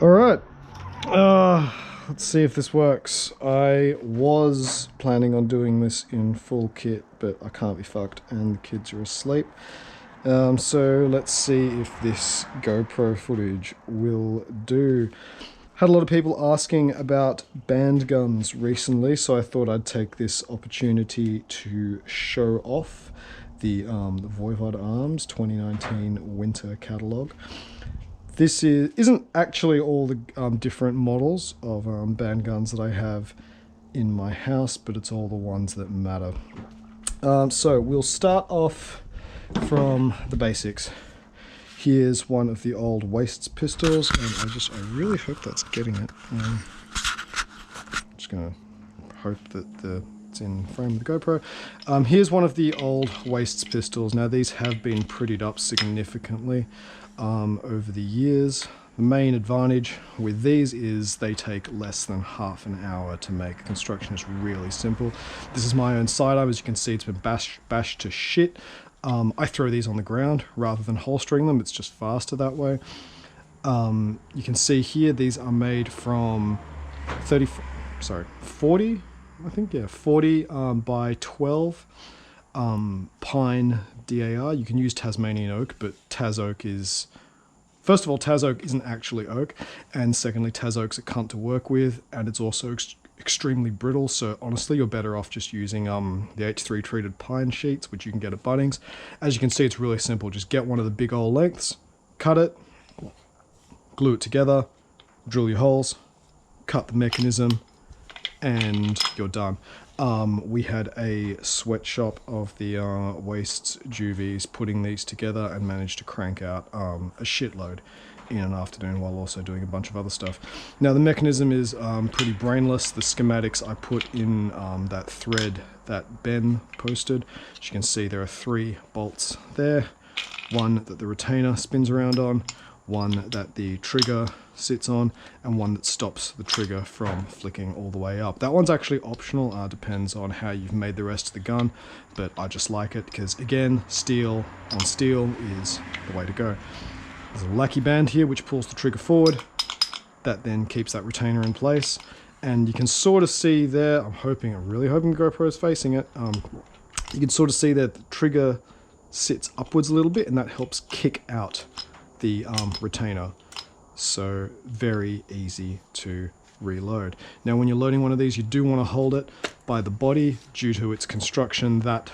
Alright, let's see if this works. I was planning on doing this in full kit, but I can't be fucked and the kids are asleep. So let's see if this GoPro footage will do. Had a lot of people asking about band guns recently, so I thought I'd take this opportunity to show off the Voivod Arms 2019 winter catalogue. This isn't actually all the different models of band guns that I have in my house, but it's all the ones that matter. So we'll start off from the basics. Here's one of the old Wastes pistols, and I really hope that's getting it. I'm just gonna hope that it's in frame of the GoPro. Here's one of the old Wastes pistols. Now these have been prettied up significantly over the years. The main advantage with these is they take less than half an hour to make. Construction is really simple. This is my own sidearm. As you can see, it's been bashed to shit. I throw these on the ground rather than holstering them. It's just faster that way. You can see here these are made from 40, I think, yeah, 40 by 12 pine DAR. You can use Tasmanian oak, but Tas oak is, first of all, Tas oak isn't actually oak, and secondly, Tas oak's a cunt to work with, and it's also extremely brittle, so honestly you're better off just using the H3 treated pine sheets, which you can get at Bunnings. As you can see, it's really simple. Just get one of the big old lengths, cut it, glue it together, drill your holes, cut the mechanism, and you're done. We had a sweatshop of the Wastes Juvies putting these together and managed to crank out a shitload in an afternoon while also doing a bunch of other stuff. Now the mechanism is pretty brainless. The schematics I put in that thread that Ben posted. As you can see, there are 3 bolts there. One that the retainer spins around on, one that the trigger sits on, and one that stops the trigger from flicking all the way up. That one's actually optional, depends on how you've made the rest of the gun, but I just like it because, again, steel on steel is the way to go. There's a lackey band here which pulls the trigger forward. That then keeps that retainer in place, and you can sort of see there, I'm really hoping the GoPro is facing it, you can sort of see that the trigger sits upwards a little bit, and that helps kick out the retainer. So very easy to reload. Now when you're loading one of these, you do want to hold it by the body. Due to its construction, that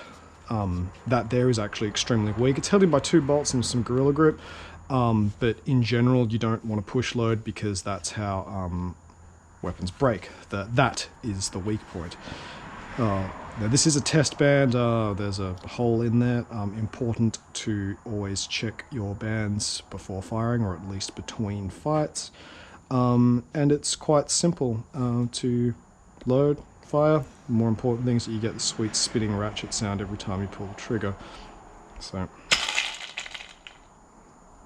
there is actually extremely weak. It's held in by 2 bolts and some Gorilla Grip, but in general you don't want to push load because that's how weapons break. That is the weak point. Now this is a test band, there's a hole in there. Important to always check your bands before firing, or at least between fights. And it's quite simple to load, fire. The more important thing is that you get the sweet spinning ratchet sound every time you pull the trigger. So,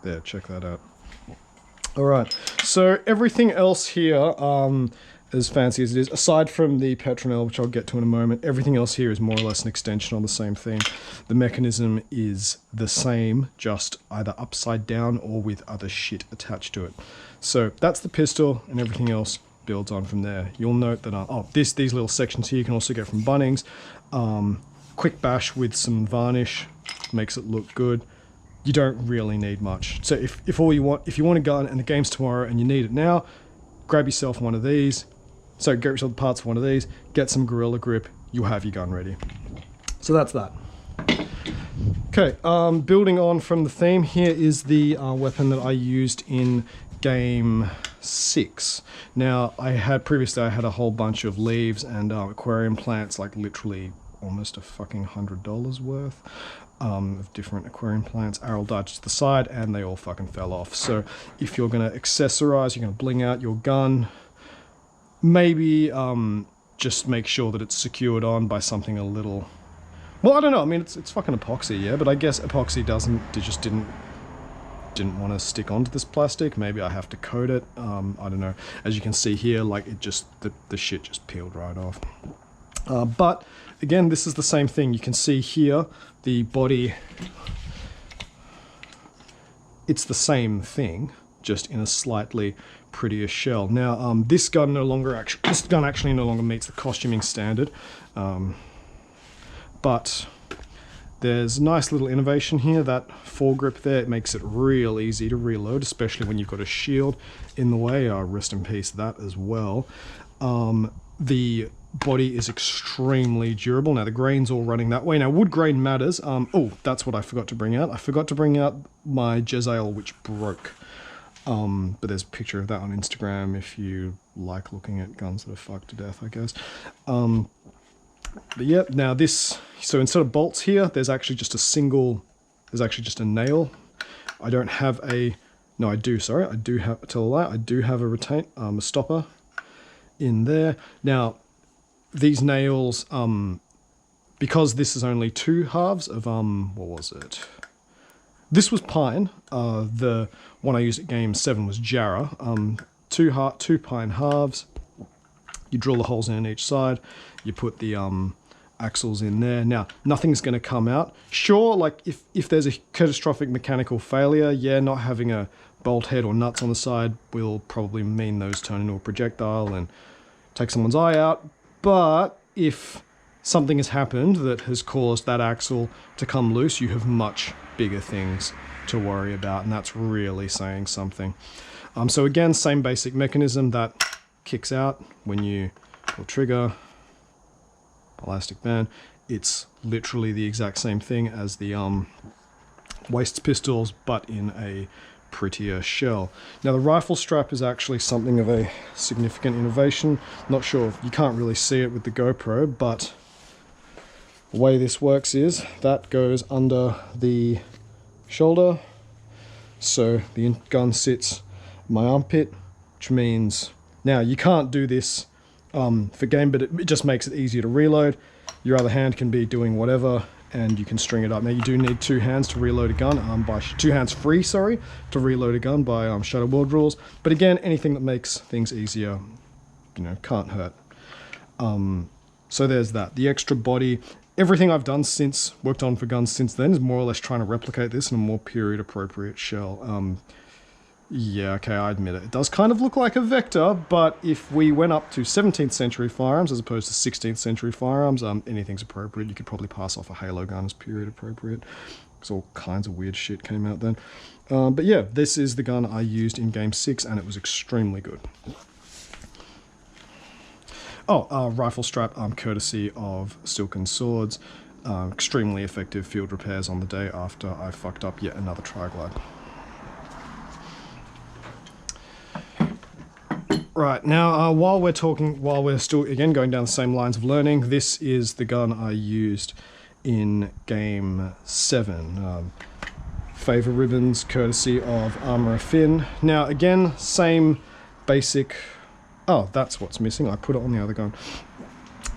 there, check that out. Alright, so everything else here, as fancy as it is, aside from the Petronel, which I'll get to in a moment, everything else here is more or less an extension on the same theme. The mechanism is the same, just either upside down or with other shit attached to it. So that's the pistol, and everything else builds on from there. You'll note that, these little sections here you can also get from Bunnings. Quick bash with some varnish makes it look good. You don't really need much. So if you want a gun and the game's tomorrow and you need it now, grab yourself one of these. So get yourself the parts for one of these, get some Gorilla Grip, you'll have your gun ready. So that's that. Okay, building on from the theme, here is the weapon that I used in game 6. Now, previously I had a whole bunch of leaves and aquarium plants, like literally almost a fucking $100 worth of different aquarium plants. Arrow died to the side and they all fucking fell off. So if you're gonna accessorize, you're gonna bling out your gun, maybe just make sure that it's secured on by something a little, well, I don't know, I mean, it's fucking epoxy, yeah, but I guess epoxy just didn't want to stick onto this plastic. Maybe I have to coat it, I don't know. As you can see here, like, it just, the shit just peeled right off. But again, this is the same thing. You can see here, the body, it's the same thing, just in a slightly prettier shell. Now, this gun actually no longer meets the costuming standard, but there's a nice little innovation here. That foregrip there, it makes it real easy to reload, especially when you've got a shield in the way. Rest in peace that as well. The body is extremely durable. Now the grain's all running that way. Now wood grain matters. Oh, that's what I forgot to bring out. I forgot to bring out my Jezzail, which broke. But there's a picture of that on Instagram if you like looking at guns that are fucked to death, I guess. But yeah, now this, so instead of bolts here, there's actually just a nail. I don't have a, no I do, sorry, I do have, tell a lie, I do have a stopper in there. Now, these nails, because this is only 2 halves of, what was it? This was pine. The one I used at game 7 was Jarrah. 2 pine halves. You drill the holes in each side. You put the axles in there. Now, nothing's going to come out. Sure, like if there's a catastrophic mechanical failure, yeah, not having a bolt head or nuts on the side will probably mean those turn into a projectile and take someone's eye out. But if something has happened that has caused that axle to come loose, you have much bigger things to worry about, and that's really saying something. So again, same basic mechanism that kicks out when you pull trigger, elastic band. It's literally the exact same thing as the waist pistols, but in a prettier shell. Now the rifle strap is actually something of a significant innovation. Not sure, you can't really see it with the GoPro, but the way this works is that goes under the shoulder, so the gun sits in my armpit, which means, now you can't do this for game, but it just makes it easier to reload. Your other hand can be doing whatever, and you can string it up. Now you do need 2 hands to reload a gun, by 2 hands free, sorry, to reload a gun by Shadow World rules. But again, anything that makes things easier, you know, can't hurt. So there's that. The extra body, everything I've done since, worked on for guns since then, is more or less trying to replicate this in a more period appropriate shell. Yeah, okay, I admit it. It does kind of look like a Vector, but if we went up to 17th century firearms as opposed to 16th century firearms, anything's appropriate. You could probably pass off a Halo gun as period appropriate, because all kinds of weird shit came out then. But yeah, this is the gun I used in Game 6, and it was extremely good. Oh, rifle strap, courtesy of Silken Swords. Extremely effective field repairs on the day after I fucked up yet another Triglide. Right, now while we're still, again, going down the same lines of learning, this is the gun I used in Game 7. Favor ribbons, courtesy of Armourer Finn. Now, again, same basic... Oh, that's what's missing. I put it on the other gun.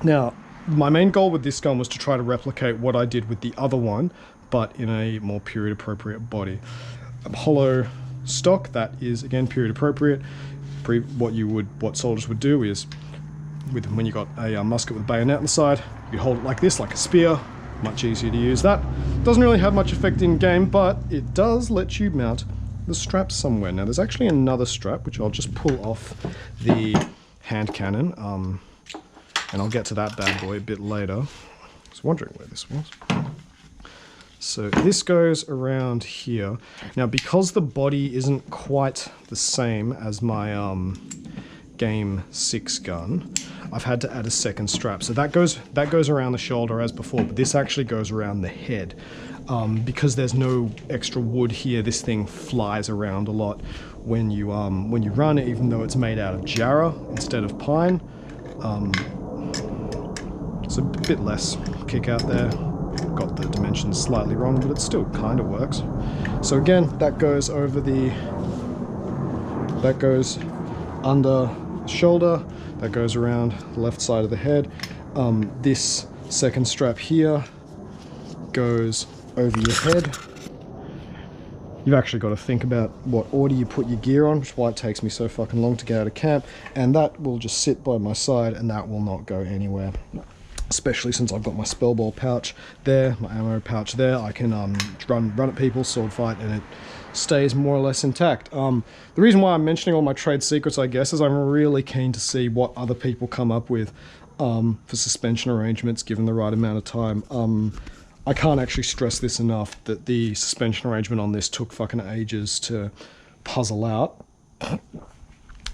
Now, my main goal with this gun was to try to replicate what I did with the other one, but in a more period-appropriate body. Hollow stock, that is, again, period-appropriate. What soldiers would do is, when you got a musket with a bayonet on the side, you hold it like this, like a spear. Much easier to use. That doesn't really have much effect in game, but it does let you mount the strap somewhere. Now there's actually another strap which I'll just pull off the hand cannon, and I'll get to that bad boy a bit later. I was wondering where this was. So this goes around here. Now because the body isn't quite the same as my Game 6 gun, I've had to add a second strap. So that goes around the shoulder as before, but this actually goes around the head. Because there's no extra wood here, this thing flies around a lot when you run it, even though it's made out of Jarrah instead of pine. It's a bit less kick out there. Got the dimensions slightly wrong, but it still kind of works. So again, that goes over that goes under the shoulder, that goes around the left side of the head. This second strap here goes over your head. You've actually got to think about what order you put your gear on, which is why it takes me so fucking long to get out of camp, and that will just sit by my side and that will not go anywhere. Especially since I've got my spellball pouch there, my ammo pouch there. I can run at people, sword fight, and stays more or less intact. The reason why I'm mentioning all my trade secrets, I guess, is I'm really keen to see what other people come up with for suspension arrangements given the right amount of time. I can't actually stress this enough, that the suspension arrangement on this took fucking ages to puzzle out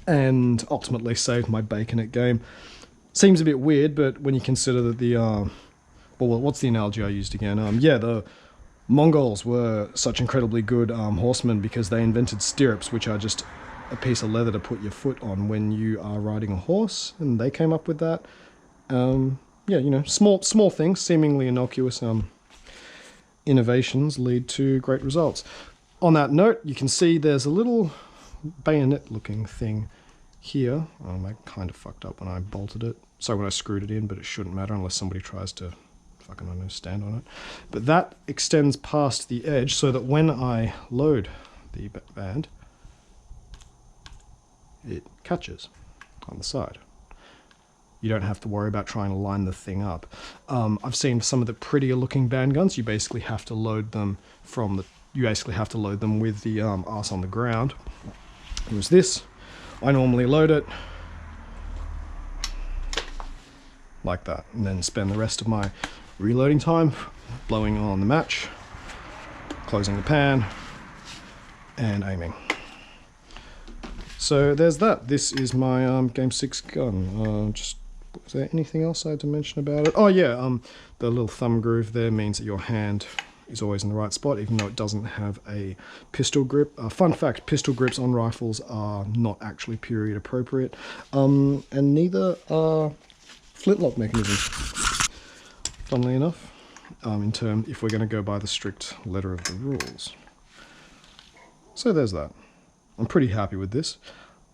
and ultimately saved my bacon at game. Seems a bit weird, but when you consider that the well, what's the analogy I used again? Yeah, the Mongols were such incredibly good horsemen because they invented stirrups, which are just a piece of leather to put your foot on when you are riding a horse, and they came up with that. Yeah, you know, small things, seemingly innocuous innovations lead to great results. On that note, you can see there's a little bayonet-looking thing here. I kind of fucked up when I bolted it. Sorry, when I screwed it in, but it shouldn't matter unless somebody tries to fucking, I don't know, stand on it. But that extends past the edge so that when I load the band, it catches on the side. You don't have to worry about trying to line the thing up. I've seen some of the prettier looking band guns. You basically have to load them with the arse on the ground. Here's this. I normally load it like that, and then spend the rest of my reloading time blowing on the match, closing the pan, and aiming. So there's that. This is my Game 6 gun. Was there anything else I had to mention about it? Oh yeah, the little thumb groove there means that your hand is always in the right spot, even though it doesn't have a pistol grip. Fun fact, pistol grips on rifles are not actually period appropriate, and neither are flintlock mechanisms, funnily enough, if we're going to go by the strict letter of the rules. So there's that. I'm pretty happy with this.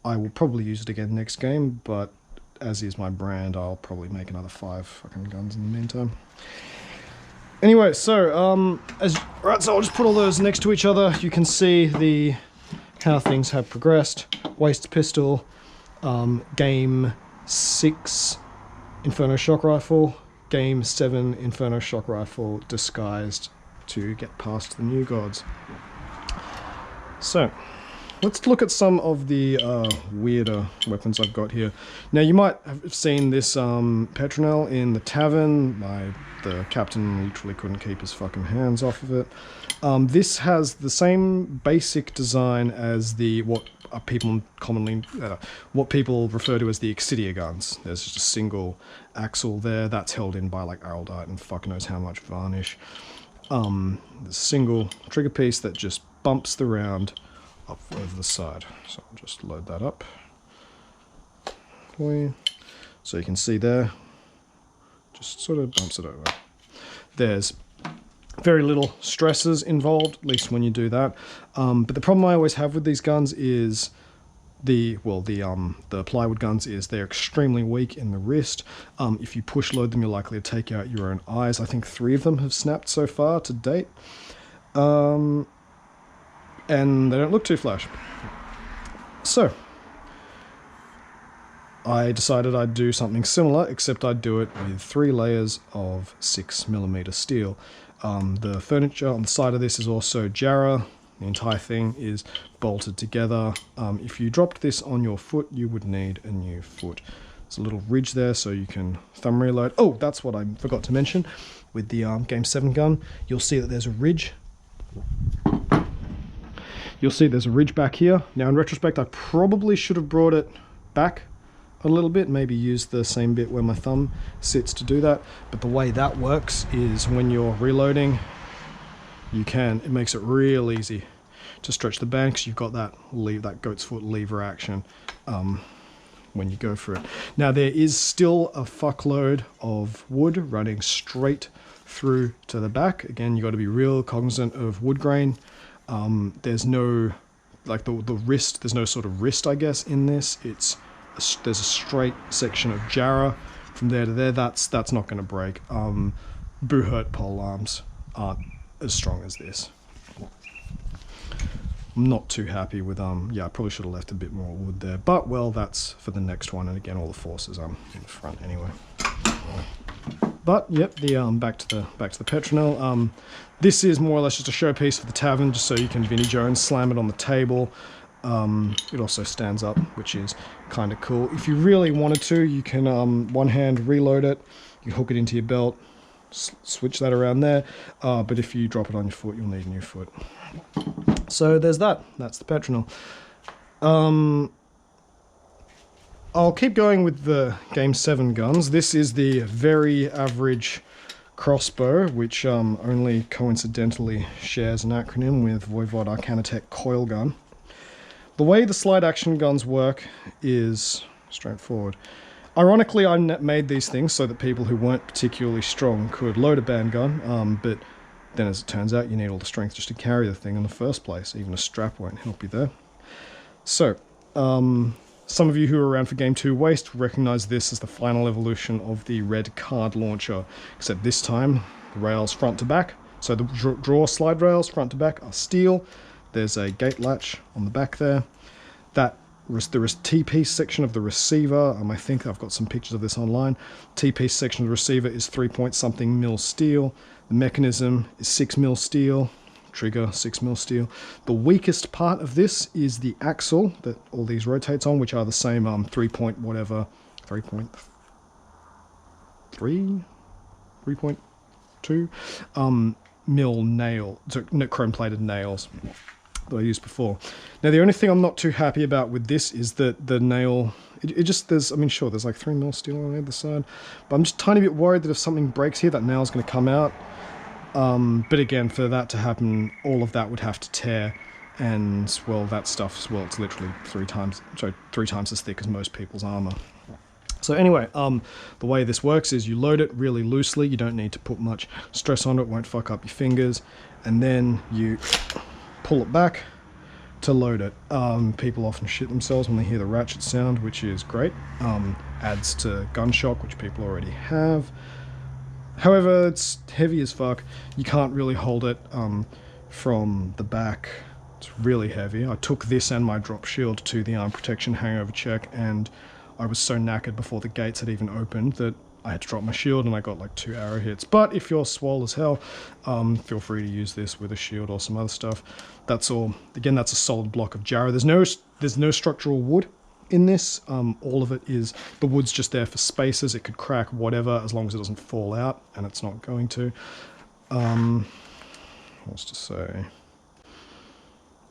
I will probably use it again next game, but as is my brand, I'll probably make another 5 fucking guns in the meantime. Anyway, so so I'll just put all those next to each other. You can see how things have progressed. Waist pistol, Game 6 Inferno shock rifle, Game 7 Inferno shock rifle disguised to get past the new gods. So let's look at some of the weirder weapons I've got here. Now, you might have seen this petronel in the tavern. The captain literally couldn't keep his fucking hands off of it. This has the same basic design as what people refer to as the Excidia guns. There's just a single axle there that's held in by like araldite and fuck knows how much varnish. There's a single trigger piece that just bumps the round up over the side. So I'll just load that up for you. So you can see there, just sort of bumps it over. There's very little stresses involved, at least when you do that. But the problem I always have with these guns is the plywood guns is they're extremely weak in the wrist. If you push load them, you're likely to take out your own eyes. I think 3 of them have snapped so far to date. And they don't look too flash. So I decided I'd do something similar, except I'd do it with 3 layers of 6mm steel. The furniture on the side of this is also Jarrah. The entire thing is bolted together. If you dropped this on your foot, you would need a new foot. There's a little ridge there so you can thumb reload. Oh, that's what I forgot to mention. With the Game 7 gun, you'll see that there's a ridge. You'll see there's a ridge back here. Now, in retrospect, I probably should have brought it back a little bit, maybe use the same bit where my thumb sits to do that. But the way that works is when you're reloading, it makes it real easy to stretch the band because you've got that goat's foot lever action when you go for it. Now, there is still a fuckload of wood running straight through to the back. Again, you got to be real cognizant of wood grain. There's no, like the wrist, there's no sort of wrist, I guess, in this. There's a straight section of Jarrah from there to there. That's not going to break. Buhurt pole arms aren't as strong as this. I'm not too happy with, yeah, I probably should have left a bit more wood there. But, well, that's for the next one. And again, all the forces in the front anyway. But yep, the back to the Petronel. This is more or less just a showpiece for the tavern, just so you can Vinnie Jones slam it on the table. It also stands up, which is kind of cool. If you really wanted to, you can one hand reload it. You hook it into your belt, switch that around there. But if you drop it on your foot, you'll need a new foot. So there's that. That's the Petronel. I'll keep going with the Game 7 guns. This is the very average crossbow, which only coincidentally shares an acronym with Voivod Arcanitech coil gun. The way the slide action guns work is straightforward. Ironically, I made these things so that people who weren't particularly strong could load a bandgun, but then as it turns out, you need all the strength just to carry the thing in the first place. Even a strap won't help you there. So, some of you who are around for Game 2 Waste recognize this as the final evolution of the red card launcher, except this time the rails front to back. So the draw slide rails front to back are steel. There's a gate latch on the back there. The T-piece section of the receiver, I think I've got some pictures of this online. T-piece section of the receiver is 3-point-something mil steel. The mechanism is 6 mil steel. Trigger 6 mil steel. The weakest part of this is the axle that all these rotates on, which are the same 3.2 mil nail, so chrome plated nails that I used before. Now the only thing I'm not too happy about with this is that the nail, there's like 3 mil steel on the other side, but I'm just a tiny bit worried that if something breaks here, that nail's going to come out. But again, for that to happen, all of that would have to tear, and well, that stuff, well, it's literally 3 times as thick as most people's armor. So anyway, the way this works is you load it really loosely. You don't need to put much stress on it. It won't fuck up your fingers, and then you pull it back to load it. People often shit themselves when they hear the ratchet sound, which is great. Adds to gun shock, which people already have. However, it's heavy as fuck. You can't really hold it from the back. It's really heavy. I took this and my drop shield to the arm protection hangover check, and I was so knackered before the gates had even opened that I had to drop my shield, and I got like 2 arrow hits. But if you're swole as hell, feel free to use this with a shield or some other stuff. That's all. Again, that's a solid block of jarrah. There's no structural wood in this. All of it is, the wood's just there for spacers. It could crack whatever as long as it doesn't fall out, and it's not going to. What's to say?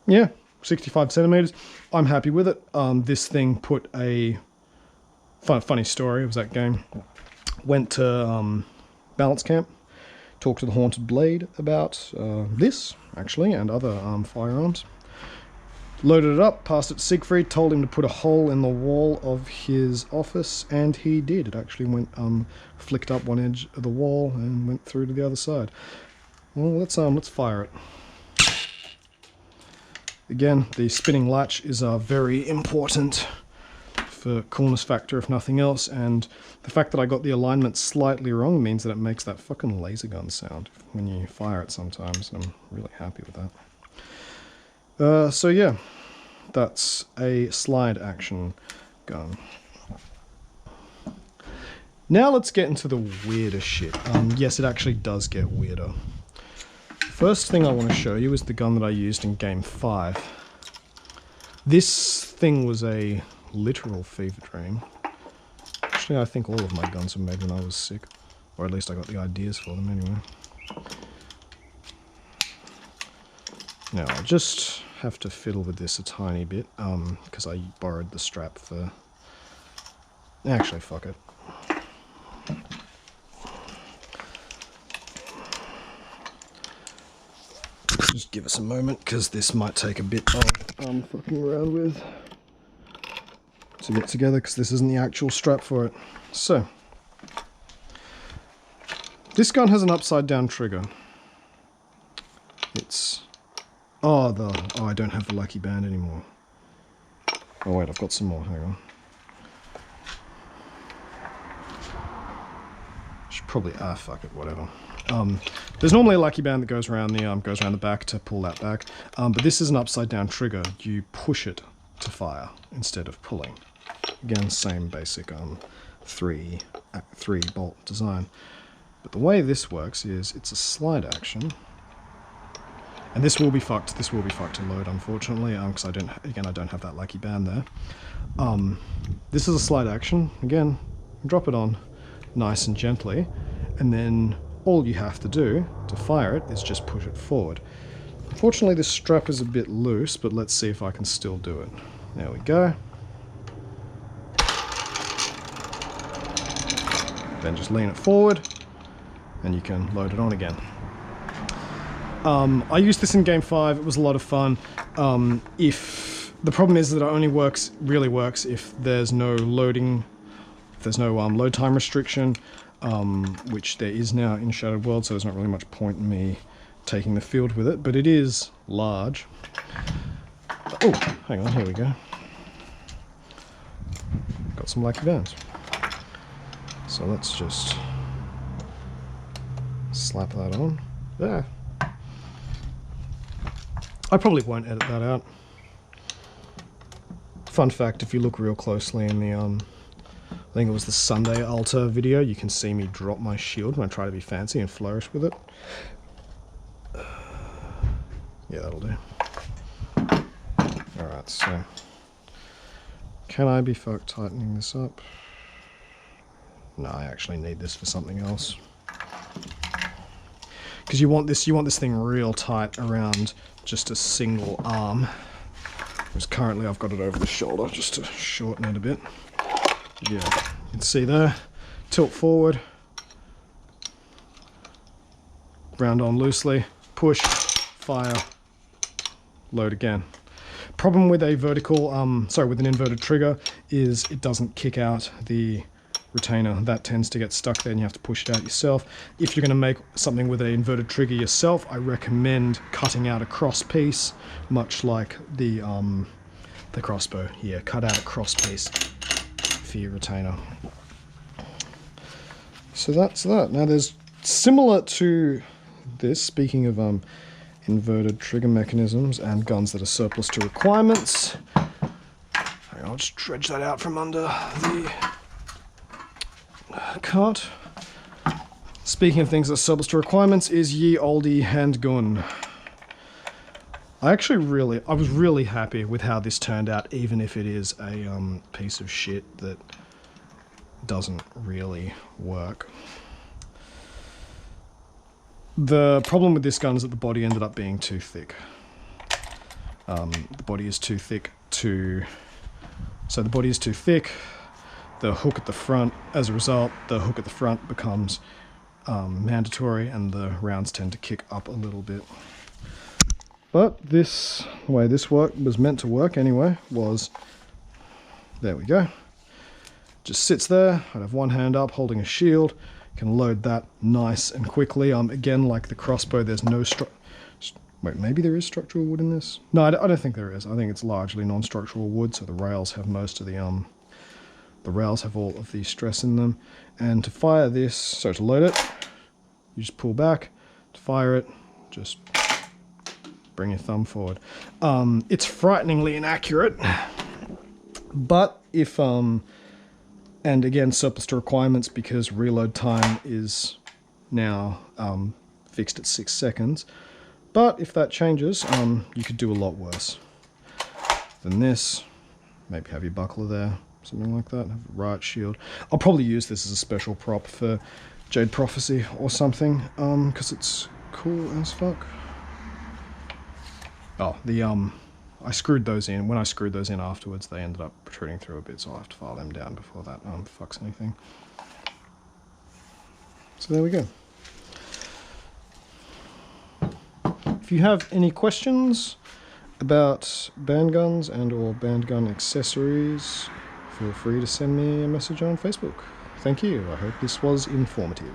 Yeah, 65 centimeters. I'm happy with it. This thing put a funny story. It was that game. Went to balance camp, talked to the Haunted Blade about this actually and other firearms. Loaded it up, passed it to Siegfried, told him to put a hole in the wall of his office, and he did. It actually went, flicked up one edge of the wall and went through to the other side. Well, let's fire it. Again, the spinning latch is very important for coolness factor, if nothing else, and the fact that I got the alignment slightly wrong means that it makes that fucking laser gun sound when you fire it sometimes, and I'm really happy with that. So yeah, that's a slide action gun. Now let's get into the weirder shit. Yes, it actually does get weirder. First thing I want to show you is the gun that I used in Game 5. This thing was a literal fever dream. Actually, I think all of my guns were made when I was sick. Or at least I got the ideas for them anyway. Now, I'll just have to fiddle with this a tiny bit, because I borrowed the strap for... Actually, fuck it. Just give us a moment, because this might take a bit of fucking around with to get together, because this isn't the actual strap for it. So, this gun has an upside down trigger. It's... Oh, I don't have the lucky band anymore. Oh wait, I've got some more, hang on. Should probably, fuck it, whatever. There's normally a lucky band that goes around the back to pull that back, but this is an upside down trigger. You push it to fire instead of pulling. Again, same basic 3 bolt design. But the way this works is it's a slide action. And this will be fucked. This will be fucked to load, unfortunately, because I don't have that lucky band there. This is a slide action. Again, drop it on nice and gently, and then all you have to do to fire it is just push it forward. Unfortunately, this strap is a bit loose, but let's see if I can still do it. There we go. Then just lean it forward, and you can load it on again. I used this in Game 5, it was a lot of fun. The problem is that it only really works if there's no loading, if there's no load time restriction, which there is now in Shattered World, so there's not really much point in me taking the field with it, but it is large. Oh, hang on, here we go. Got some lucky bands. So let's just slap that on. There. I probably won't edit that out. Fun fact, if you look real closely in the, I think it was the Sunday Altar video, you can see me drop my shield when I try to be fancy and flourish with it. Yeah, that'll do. Alright, so can I be fucked tightening this up? No, I actually need this for something else. Because you want this thing real tight around just a single arm. Whereas currently I've got it over the shoulder just to shorten it a bit. Yeah, you can see there. Tilt forward. Round on loosely. Push. Fire. Load again. Problem with a vertical, with an inverted trigger is it doesn't kick out the retainer. That tends to get stuck there and you have to push it out yourself. If you're going to make something with an inverted trigger yourself, I recommend cutting out a cross piece, much like the crossbow here. Cut out a cross piece for your retainer. So that's that. Now there's similar to this, speaking of inverted trigger mechanisms and guns that are surplus to requirements. I'll just dredge that out from under the cart. Speaking of things that are surplus to requirements is ye olde handgun. I was really happy with how this turned out, even if it is a piece of shit that doesn't really work. The problem with this gun is that the body ended up being too thick. The body is too thick so the body is too thick. The hook at the front, as a result, the hook at the front becomes mandatory and the rounds tend to kick up a little bit. But the way this was meant to work anyway, was, there we go. Just sits there, I'd have one hand up holding a shield, can load that nice and quickly. Again, like the crossbow, there's no wait, maybe there is structural wood in this? No, I don't think there is. I think it's largely non-structural wood, so the rails have most of the rails have all of the stress in them. And to fire this, so to load it, you just pull back. To fire it, just bring your thumb forward. It's frighteningly inaccurate, but if, and again, surplus to requirements because reload time is now fixed at 6 seconds. But if that changes, you could do a lot worse than this. Maybe have your buckler there. Something like that, have a riot shield. I'll probably use this as a special prop for Jade Prophecy or something, because it's cool as fuck. Oh, I screwed those in. When I screwed those in afterwards, they ended up protruding through a bit, so I'll have to file them down before that fucks anything. So there we go. If you have any questions about bandguns and or bandgun accessories, feel free to send me a message on Facebook. Thank you. I hope this was informative.